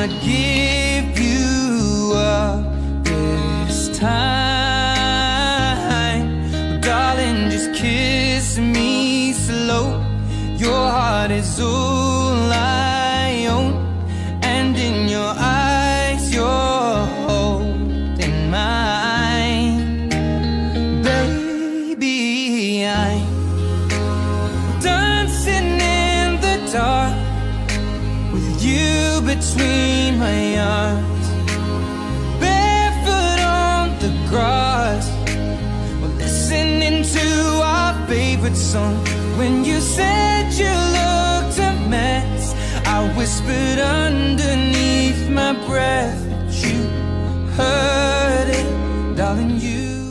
not give you up this time. Darling, just kiss me slow. Your heart is all I own, and in your eyes you're holding mine. Baby, I'm dancing in the dark with you between my arms, barefoot on the grass. We're listening to our favorite song. When you said you looked a mess, I whispered underneath my breath that you heard it, darling, you